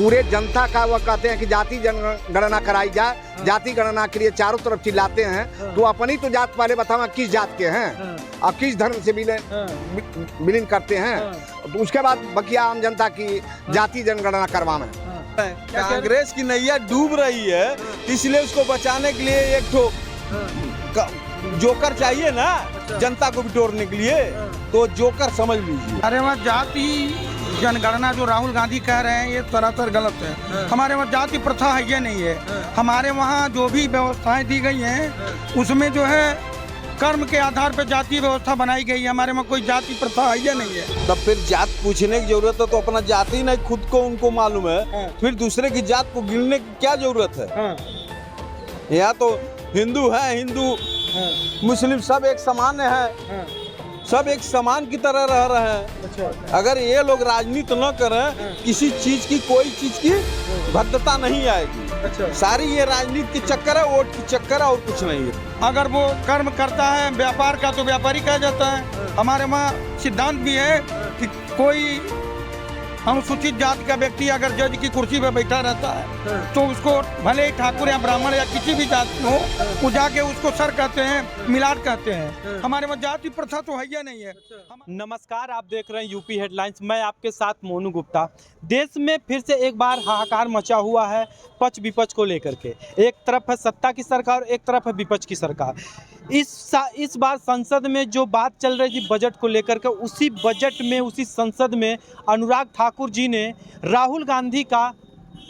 पूरे जनता का वह कहते हैं कि जाति जनगणना कराई जाए। जाति गणना के लिए चारों तरफ चिल्लाते हैं, तो अपनी तो जात पहले बताओ किस जात के हैं और किस धर्म से विलीन करते हैं, तो उसके बाद बकिया आम जनता की जाति जनगणना करवाना है। कांग्रेस की नैया डूब रही है, इसलिए उसको बचाने के लिए एक ठो जोकर चाहिए ना, जनता को बिटोरने के लिए, तो जोकर समझ लीजिए। अरे वहाँ जाति जनगणना जो राहुल गांधी कह रहे हैं ये सरासर गलत है। हमारे वहाँ जाति प्रथा है ये नहीं है। हमारे वहाँ जो भी व्यवस्थाएं दी गई हैं उसमें जो है कर्म के आधार पर जाति व्यवस्था बनाई गई है। हमारे में कोई जाति प्रथा है ये नहीं है। तब फिर जात पूछने की जरूरत है, तो अपना जाति नहीं खुद को उनको मालूम है, फिर दूसरे की जात को गिनने की क्या जरूरत है। यहाँ तो हिंदू है, हिंदू मुस्लिम सब एक समान है, सब एक समान की तरह रह रहे हैं। अगर ये लोग राजनीति न करें, किसी चीज की कोई चीज की भद्रता नहीं आएगी। सारी ये राजनीति के चक्कर है, वोट की चक्कर है और कुछ नहीं है। अगर वो कर्म करता है व्यापार का तो व्यापारी कहा जाता है। हमारे वहाँ सिद्धांत भी है कि कोई अनुसूचित जाति का व्यक्ति अगर जज की कुर्सी पर बैठा रहता है तो उसको भले ही ठाकुर या ब्राह्मण या किसी भी जाति हो, वो जाके उसको सर कहते हैं, मिलाट कहते हैं। हमारे में जाति प्रथा तो है या नहीं है। नमस्कार, आप देख रहे हैं यूपी हेडलाइंस। मैं आपके साथ मोनू गुप्ता। देश में फिर से एक बार हाहाकार मचा हुआ है पक्ष विपक्ष को लेकर के। एक तरफ है सत्ता की सरकार, एक तरफ है विपक्ष की सरकार। इस बार संसद में जो बात चल रही थी बजट को लेकर के, उसी बजट में, उसी संसद में अनुराग ठाकुर जी ने राहुल गांधी का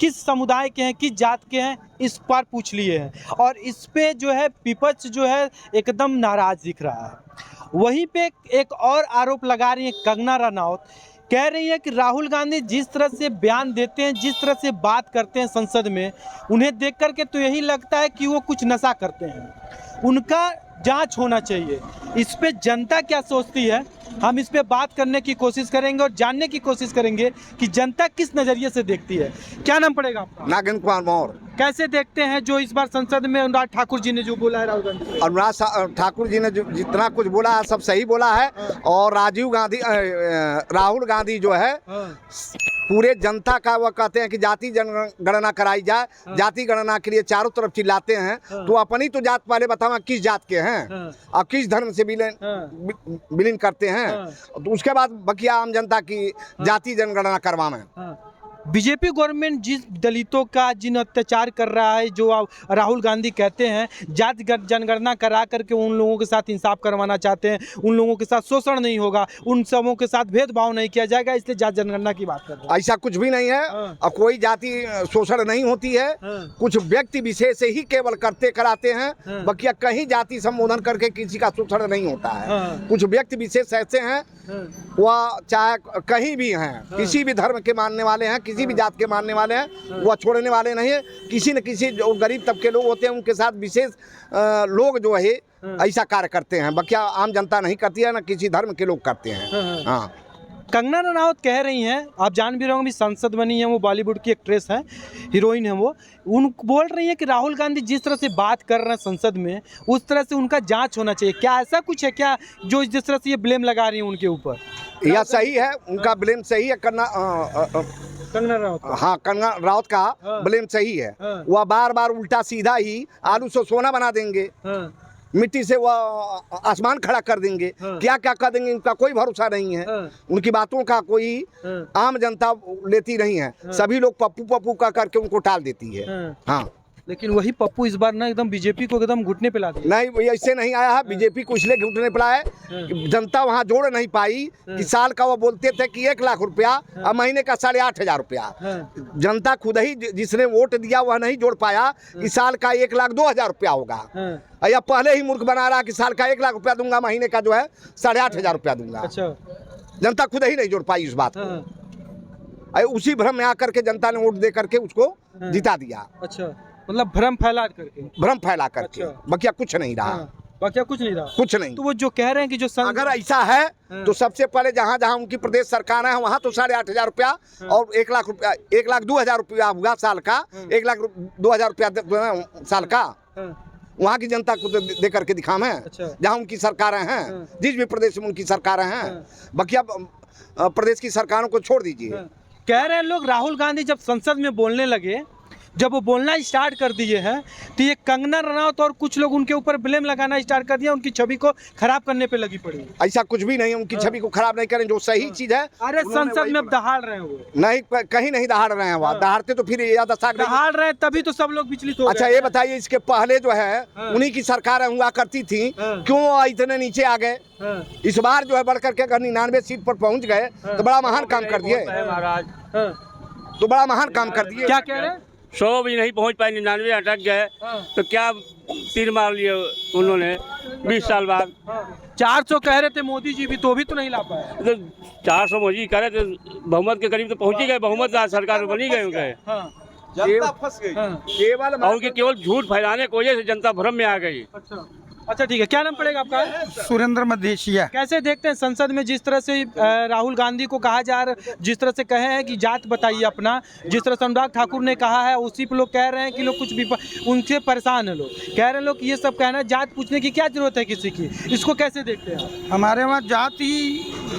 किस समुदाय के हैं, किस जात के हैं, इस पर पूछ लिए हैं। और इस पे जो है विपक्ष जो है एकदम नाराज दिख रहा है। वहीं पे एक और आरोप लगा रही है कंगना रनौत। कह रही है कि राहुल गांधी जिस तरह से बयान देते हैं, जिस तरह से बात करते हैं संसद में, उन्हें देख करके तो यही लगता है कि वो कुछ नशा करते हैं। उनका जांच होना चाहिए। इस पे जनता क्या सोचती है, हम इस पे बात करने की कोशिश करेंगे और जानने की कोशिश करेंगे कि जनता किस नज़रिए से देखती है। क्या नाम पड़ेगा आपका? नागेंद्र कुमार मौर्य। कैसे देखते हैं जो इस बार संसद में अनुराग ठाकुर जी ने जो बोला है राहुल गांधी? अनुराग ठाकुर जी ने जो जितना कुछ बोला है सब सही बोला है। और राहुल गांधी जो है पूरे जनता का वह कहते हैं कि जाति जनगणना कराई जाए। जाति गणना के लिए चारों तरफ चिल्लाते हैं, तो अपनी तो जात पहले बताओ किस जात के हैं और किस धर्म से विलीन करते हैं, तो उसके बाद बकिया आम जनता की जाति जनगणना करवाना है। बीजेपी गवर्नमेंट जिस दलितों का जिन अत्याचार कर रहा है, जो राहुल गांधी कहते हैं जाति जनगणना करा करके उन लोगों के साथ इंसाफ करवाना चाहते हैं, उन लोगों के साथ शोषण नहीं होगा, उन सबों के साथ भेदभाव नहीं किया जाएगा, इसलिए जाति जनगणना की बात कर रहे हैं। ऐसा कुछ भी नहीं है और कोई जाति शोषण नहीं होती है। कुछ व्यक्ति विशेष ही केवल कराते हैं, बकिया कहीं जाति संबोधन करके किसी का शोषण नहीं होता है। कुछ व्यक्ति विशेष ऐसे हैं, वह चाहे कहीं भी हैं, किसी भी धर्म के मानने वाले हैं, किसी भी जात के मानने वाले हैं, वह छोड़ने वाले नहीं है। किसी न किसी जो गरीब तबके लोग होते हैं उनके साथ विशेष लोग जो है ऐसा कार्य करते हैं, बकिया आम जनता नहीं करती है, ना किसी धर्म के लोग करते हैं। हाँ, कंगना रनौत कह रही हैं, आप जान भी रहे होंगे, संसद बनी है, वो बॉलीवुड की एक्ट्रेस हैं, हीरोइन है वो। उन बोल रही है कि राहुल गांधी जिस तरह से बात कर रहे हैं संसद में, उस तरह से उनका जांच होना चाहिए। क्या ऐसा कुछ है क्या जो जिस तरह से ये ब्लेम लगा रही है उनके ऊपर? यह सही है, उनका ब्लेम सही है। कंगना रनौत, हाँ, कंगना रनौत का ब्लेम सही है। वह बार बार उल्टा सीधा ही आलू से सोना बना देंगे, मिट्टी से वह आसमान खड़ा कर देंगे, क्या क्या कर देंगे उनका कोई भरोसा नहीं है। उनकी बातों का कोई आम जनता लेती नहीं है। सभी लोग पप्पू पप्पू का करके उनको टाल देती है। हाँ, लेकिन वही पप्पू इस बार ना एकदम बीजेपी को एकदम घुटने पे ला दिया। नहीं, ऐसे नहीं आया है। बीजेपी को इसलिए घुटने पे लाया है कि जनता वहाँ जोड़ नहीं पाई कि साल का वो बोलते थे कि 1 लाख रुपया और महीने का 8,500 रुपया। जनता खुद ही जिसने वोट दिया वह नहीं जोड़ पाया कि साल का 1,02,000 रुपया होगा। या पहले ही मूर्ख बना रहा कि साल का 1 लाख रुपया दूंगा, महीने का जो है 8,500 रुपया दूंगा। अच्छा, जनता खुद ही नहीं जोड़ पाई इस बात को। उसी भ्रम में आकर के जनता ने वोट दे करके उसको जिता दिया। अच्छा, मतलब भ्रम फैला करके। बकिया कुछ नहीं रहा। बाकी कुछ नहीं रहा, कुछ नहीं। तो वो जो कह रहे हैं कि जो अगर ऐसा है तो सबसे पहले जहाँ जहाँ उनकी प्रदेश सरकार है वहाँ तो 8,500 रुपया और 1 लाख रुपया, 1,02,000 रुपया हुआ साल का, 1,02,000 रुपया साल का वहाँ की जनता को दे करके दिखाम है। जहाँ उनकी सरकारें हैं, जिस भी प्रदेश में उनकी सरकारें हैं। बकिया प्रदेश की सरकारों को छोड़ दीजिए, कह रहे हैं लोग राहुल गांधी जब संसद में बोलने लगे, जब वो बोलना स्टार्ट कर दिए हैं, तो ये कंगना रनौत और कुछ लोग उनके ऊपर ब्लेम लगाना स्टार्ट कर दिया, उनकी छवि को खराब करने पे लगी पड़ी। ऐसा कुछ भी नहीं, उनकी छवि को खराब नहीं करें, जो सही चीज है। अरे संसद में अब दहाड़ रहे हैं वो, नहीं, कहीं नहीं दहाड़ रहे हैं वहाँ। दहाड़ते तो फिर याद दहाड़ रहे हैं, तभी तो सब लोग विचलित हो अच्छा गए। ये बताइए, इसके पहले जो है उन्हीं की सरकार हुआ करती थी, क्यों इतने नीचे आ गए? इस बार जो है बढ़ करके अगर 99 सीट पर पहुंच गए तो बड़ा महान काम कर दिए, तो बड़ा महान काम कर दिए। क्या कह रहे हैं? 100 भी नहीं पहुंच पाए, 99 अटक गए, तो क्या तीर मार लिए उन्होंने 20 साल बाद। 400 कह रहे थे मोदी जी भी, तो भी तो नहीं ला पाए। तो 400 मोदी करे तो बहुमत के करीब तो पहुंच ही गए, बहुमत सरकार बनी गए उनके। जनता फंस गई। केवल और उनके केवल झूठ फैलाने की वजह से जनता भ्रम में आ गई। अच्छा ठीक है, क्या नाम पड़ेगा आपका? सुरेंद्र मधेशिया। कैसे देखते हैं संसद में जिस तरह से राहुल गांधी को कहा जा रहा, जिस तरह से कहे हैं कि जात बताइए अपना, जिस तरह से अनुराग ठाकुर ने कहा है, उसी पे लोग कह रहे हैं कि लोग कुछ भी उनसे परेशान है, लोग कह रहे हैं लोग कि ये सब कहना, जात पूछने की क्या जरूरत है किसी की, इसको कैसे देखते हैं? हमारे वहाँ जाति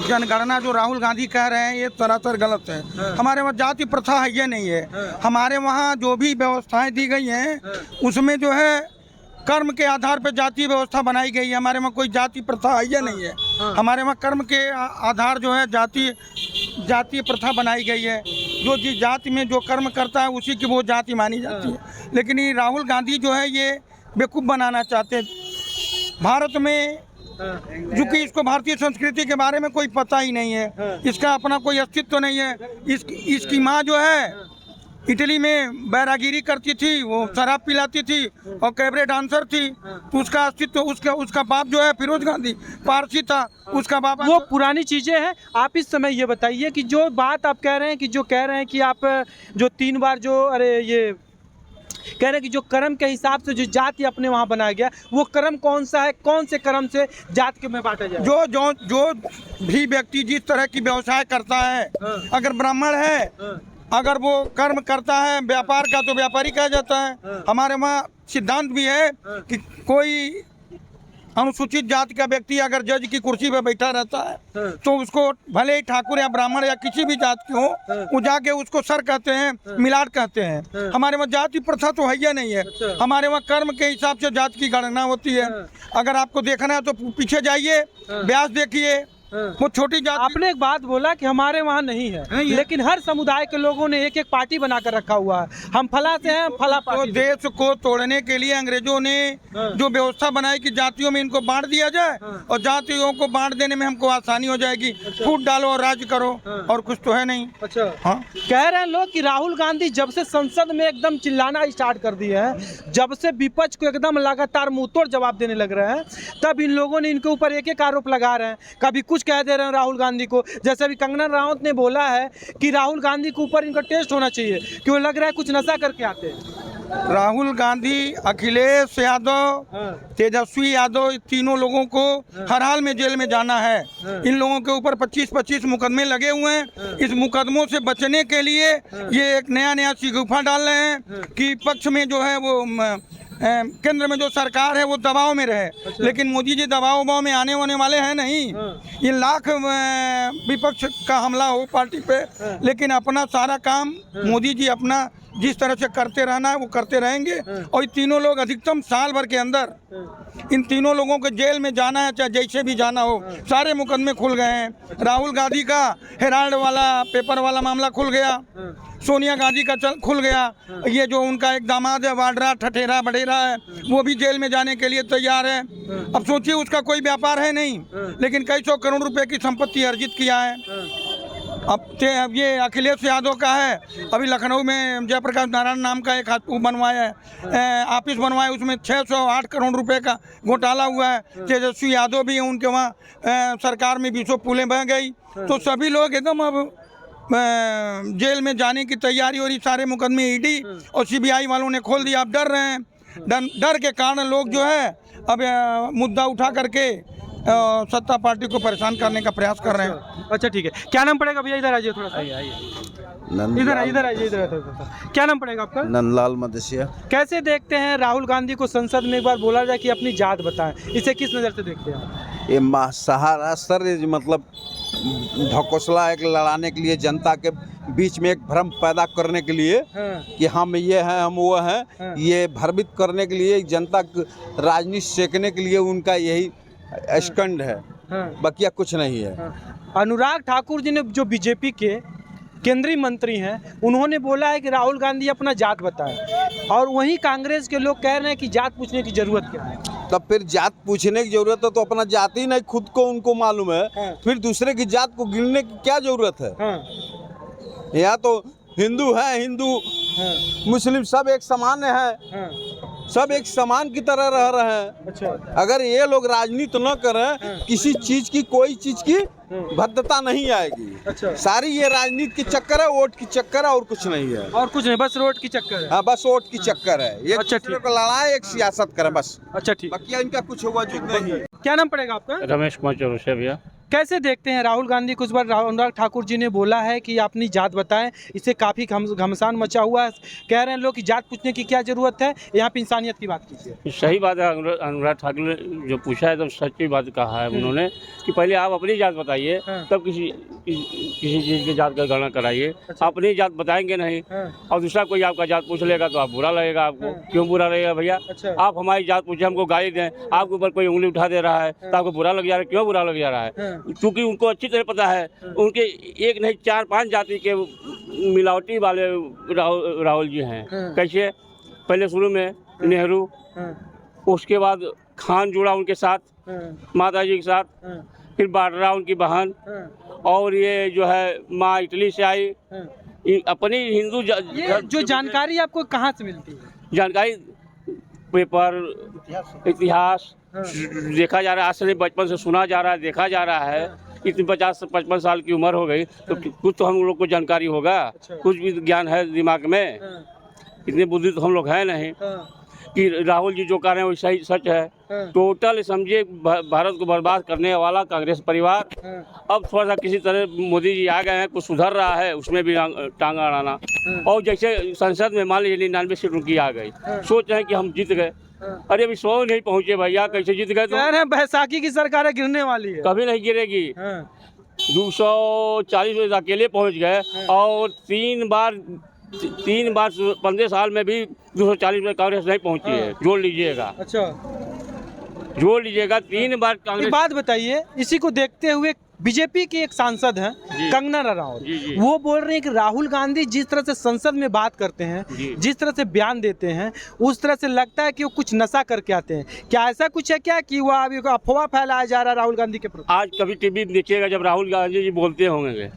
जनगणना जो राहुल गांधी कह रहे हैं ये सरासर गलत है। हमारे वहाँ जाति प्रथा है ये नहीं है। हमारे वहाँ जो भी व्यवस्थाएं दी गई हैं उसमें जो है कर्म के आधार पर जाति व्यवस्था बनाई गई है। हमारे वहाँ कोई जाति प्रथा है ये नहीं है। हमारे वहाँ कर्म के आधार जो है जाति प्रथा बनाई गई है। जो जिस जाति में जो कर्म करता है उसी की वो जाति मानी जाती है। लेकिन ये राहुल गांधी जो है ये बेवकूफ़ बनाना चाहते हैं भारत में, क्योंकि इसको भारतीय संस्कृति के बारे में कोई पता ही नहीं है, इसका अपना कोई अस्तित्व नहीं है। इसकी माँ जो है इटली में बैरागिरी करती थी, वो शराब पिलाती थी और कैबरे डांसर थी, तो उसका अस्तित्व उसका बाप जो है फिरोज गांधी पारसी था, उसका बाप वो पुरानी चीजें हैं। आप इस समय ये बताइए कि जो बात आप कह रहे हैं कि जो कह रहे हैं कि आप जो 3 बार जो ये कह रहे हैं कि जो कर्म के हिसाब से जो जाति अपने वहाँ बनाया गया, वो कर्म कौन सा है, कौन से कर्म से जात के में बांटा जाए? जो भी व्यक्ति जिस तरह की व्यवसाय करता है, अगर ब्राह्मण है, अगर वो कर्म करता है व्यापार का तो व्यापारी कहा जाता है। हमारे वहाँ सिद्धांत भी है कि कोई अनुसूचित जाति का व्यक्ति अगर जज की कुर्सी पर बैठा रहता है तो उसको भले ही ठाकुर या ब्राह्मण या किसी भी जात के हो, वो जाके उसको सर कहते हैं, मिलाट कहते हैं। हमारे वहाँ जाति प्रथा तो है ही नहीं है। हमारे वहाँ कर्म के हिसाब से जात की गणना होती है। अगर आपको देखना है तो पीछे जाइए, व्यास देखिए, वो छोटी जाति। आपने एक बात बोला कि हमारे वहाँ नहीं है, लेकिन हर समुदाय के लोगों ने एक एक पार्टी बनाकर रखा हुआ है, हम फला से हैं, फला पार्टी। तो देश को तोड़ने के लिए अंग्रेजों ने जो व्यवस्था बनाई कि जातियों में इनको बांट दिया जाए और जातियों को बांट देने में हमको आसानी हो जाएगी। फूट डालो और राज करो, और कुछ तो है नहीं। अच्छा हाँ, कह रहे हैं लोग कि राहुल गांधी जब से संसद में एकदम चिल्लाना स्टार्ट कर दिए हैं, जब से विपक्ष को एकदम लगातार मुंहतोड़ जवाब देने लग रहे हैं, तब इन लोगों ने इनके ऊपर एक एक आरोप लगा रहे हैं। कभी कुछ कह दे रहे हैं राहुल गांधी को, जैसे अभी कंगना रनौत ने बोला है कि राहुल गांधी के ऊपर इनका टेस्ट होना चाहिए कि वो लग रहा है कुछ नशा करके आते हैं। राहुल गांधी, अखिलेश यादव, तेजस्वी यादव, तीनों लोगों को हर हाल में जेल में जाना है। इन लोगों के ऊपर 25-25 मुकदमे लगे हुए हैं। इस मुकदमों से बचने के लिए ये एक नया शिगुफा डाल रहे हैं कि पक्ष में जो है वो केंद्र में जो सरकार है वो दबाव में रहे। लेकिन मोदी जी दबाव में आने वाले हैं नहीं। ये लाख विपक्ष का हमला हो पार्टी पे, लेकिन अपना सारा काम मोदी जी अपना जिस तरह से करते रहना है वो करते रहेंगे। और ये तीनों लोग अधिकतम साल भर के अंदर इन तीनों लोगों को जेल में जाना है, चाहे जैसे भी जाना हो। सारे मुकदमे खुल गए हैं। राहुल गांधी का हेराल्ड वाला पेपर वाला मामला खुल गया, सोनिया गांधी का खुल गया। ये जो उनका एक दामाद है वाड्रा ठठेरा बडेरा है, वो भी जेल में जाने के लिए तैयार है। अब सोचिए उसका कोई व्यापार है नहीं, लेकिन कई 100 करोड़ रुपए की संपत्ति अर्जित किया है। अब ये अखिलेश यादव का है, अभी लखनऊ में जयप्रकाश नारायण नाम का एक बनवाया है, ऑफिस बनवाया, उसमें 608 करोड़ रुपए का घोटाला हुआ है। तेजस्वी यादव भी है, उनके वहाँ सरकार में 20 पुलें बह गई। तो सभी लोग एकदम अब जेल में जाने की तैयारी हो रही। सारे मुकदमे ईडी और सीबीआई वालों ने खोल दिया। अब डर रहे हैं, डर के कारण लोग जो है अब मुद्दा उठा करके सत्ता पार्टी को परेशान करने का प्रयास कर रहे हैं। अच्छा ठीक है, क्या नाम पड़ेगा भैया? इधर आइए थोड़ा सा, इधर आइए। क्या नाम पड़ेगा आपका? नंदलाल मदेशिया। कैसे देखते हैं राहुल गांधी को संसद में एक बार बोला जाए कि अपनी जात बताएं, इसे किस नज़र से देखते हैं? ये सहारा सर मतलब ढकोसला एक लड़ाने के लिए जनता के बीच में एक भ्रम पैदा करने के लिए कि हम ये हैं हम वो हैं, ये भ्रमित करने के लिए जनता राजनीति सेकने के लिए उनका यही स्टंट है, बाकी कुछ नहीं है। अनुराग ठाकुर जी ने जो बीजेपी के केंद्रीय मंत्री हैं उन्होंने बोला है कि राहुल गांधी अपना जात बताएं, और वहीं कांग्रेस के लोग कह रहे हैं कि जात पूछने की जरूरत क्या है। तब फिर जात पूछने की जरूरत है तो अपना जाति ही नहीं खुद को उनको मालूम है, फिर दूसरे की जात को गिनने की क्या जरूरत है। यहाँ तो हिंदू है, हिंदू मुस्लिम सब एक समान है, सब एक समान की तरह रह रहे हैं। अच्छा। अगर ये लोग राजनीति न करें, किसी चीज की कोई चीज की भद्रता नहीं आएगी। अच्छा। सारी ये राजनीति की चक्कर है, वोट की चक्कर है, और कुछ नहीं है। और कुछ नहीं, बस रोड की चक्कर है। हाँ, बस वोट की चक्कर है। एक अच्छा, दूसरे ठीक। को लड़ाए, एक सियासत करे बस। अच्छा ठीक। बाकी इनका कुछ वजूद नहीं है। क्या नाम पड़ेगा आपका? रमेश कुमार चौरसिया भैया। कैसे देखते हैं राहुल गांधी कुछ बार अनुराग ठाकुर जी ने बोला है कि अपनी जात बताएं, इससे काफ़ी घमसान मचा हुआ है। कह रहे हैं लोग कि जात पूछने की क्या ज़रूरत है, यहाँ पे इंसानियत की बात कीजिए। सही बात है, अनुराग ठाकुर ने जो पूछा है तो सच्ची बात कहा है उन्होंने कि पहले आप अपनी जात बताइए, तब किसी चीज़ की जात का गणना कराइए। अच्छा। अपनी जात बताएंगे नहीं और दूसरा कोई आपका जात पूछ लेगा तो आप बुरा लगेगा। आपको क्यों बुरा लगेगा भैया? अच्छा। आप हमारी जात पूछे, हमको गाली दें, आपके ऊपर कोई उंगली उठा दे रहा है तो आपको बुरा लग जा रहा है। क्यों बुरा लग जा रहा है? क्योंकि उनको अच्छी तरह पता है उनके एक नहीं 4-5 जाति के मिलावटी वाले राहुल जी हैं। कैसे? पहले शुरू में नेहरू, उसके बाद खान जुड़ा उनके साथ, माता जी के साथ, फिर बाड्रा उनकी बहन, और ये जो है माँ इटली से आई। अपनी हिंदू ये जो जानकारी आपको कहाँ से मिलती है? जानकारी पेपर, इतिहास देखा जा रहा है, आज से बचपन से सुना जा रहा है, देखा जा रहा है। इतनी 50-55 साल की उम्र हो गई तो कुछ तो हम लोग को जानकारी होगा। कुछ भी ज्ञान है दिमाग में, इतनी बुद्धि तो हम लोग है नहीं कि राहुल जी जो कर रहे हैं वो सही सच है। टोटल समझिए भारत को बर्बाद करने वाला कांग्रेस परिवार। अब थोड़ा सा किसी तरह मोदी जी आ गए हैं, कुछ सुधर रहा है, उसमें भी टांग अड़ाना। और जैसे संसद में मान लीजिए 99 सीट उनकी आ गई, सोच रहे हैं कि हम जीत गए। अरे अभी 100 नहीं पहुंचे भैया, कैसे जीत गए? तो कह रहे हैं बैसाखी की सरकार गिरने वाली है। कभी नहीं गिरेगी। 240 अकेले पहुंच गए और 3 बार 15 साल में भी 240 में कांग्रेस नहीं पहुंची है। जोड़ लीजिएगा। अच्छा, जोड़ लीजिएगा 3 बार एक कांग्रेस। बात बताइए, इसी को देखते हुए बीजेपी की एक सांसद हैं कंगना रनौत, वो बोल रहे हैं कि राहुल गांधी जिस तरह से संसद में बात करते हैं, जिस तरह से बयान देते हैं, उस तरह से लगता है कि वो कुछ नशा करके आते हैं। क्या ऐसा कुछ है क्या कि वो अभी अफवाह फैलाया जा रहा है राहुल गांधी के प्रति? आज कभी टीवी देखिएगा जब राहुल गांधी जी बोलते होंगे,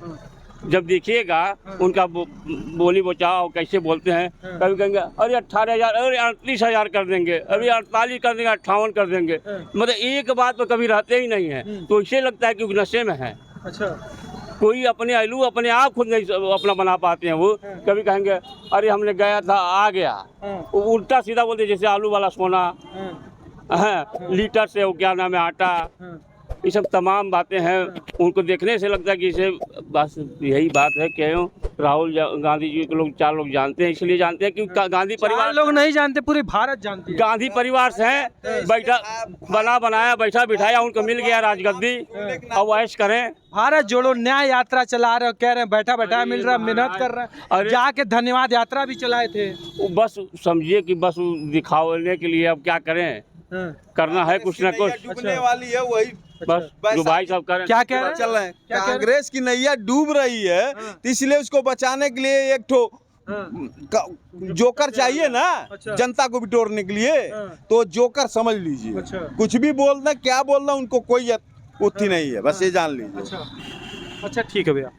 जब देखिएगा उनका बोली बचाव कैसे बोलते हैं, कभी कहेंगे अरे 18,000, अरे 38,000 कर देंगे, अभी 48 कर देंगे, 58 कर देंगे। मतलब एक बात तो कभी रहते ही नहीं है, तो इसे लगता है कि नशे में है। अच्छा। कोई अपने आलू अपने आप खुद नहीं अपना बना पाते हैं। वो कभी कहेंगे अरे हमने गया था आ गया, वो उल्टा सीधा बोलते जैसे आलू वाला सोना है, लीटर से वो क्या नाम है आटा, ये सब तमाम बातें हैं। उनको देखने से लगता है कि इसे बस यही बात है। क्यों राहुल गांधी जी को लोग 4 लोग जानते हैं, इसलिए जानते हैं क्योंकि गांधी परिवार लोग नहीं जानते, पूरे भारत जानती है। गांधी परिवार से हैं, बैठा बनाया बैठा बिठाया, उनको मिल गया राजगद्दी, अब ऐश करें। भारत जोड़ो न्याय यात्रा चला रहे हो, कह रहे हैं बैठा बैठा मिल रहा, मेहनत कर रहे हैं, जाके धन्यवाद यात्रा भी चलाए थे। बस समझिए कि बस दिखाने के लिए अब क्या करें, करना है कुछ ना कुछ। डूबने वाली है वही बस जो भाई सब करें। क्या कह रहे हैं? चल रहे हैं, कांग्रेस की नैया डूब रही है, तो इसलिए उसको बचाने के लिए एक ठो जोकर चाहिए ना। अच्छा। जनता को बिटोरने के लिए, तो जोकर समझ लीजिए। अच्छा। कुछ भी बोलना क्या बोलना उनको कोई उत्ती नहीं है, बस ये जान लीजिए। अच्छा ठीक है भैया।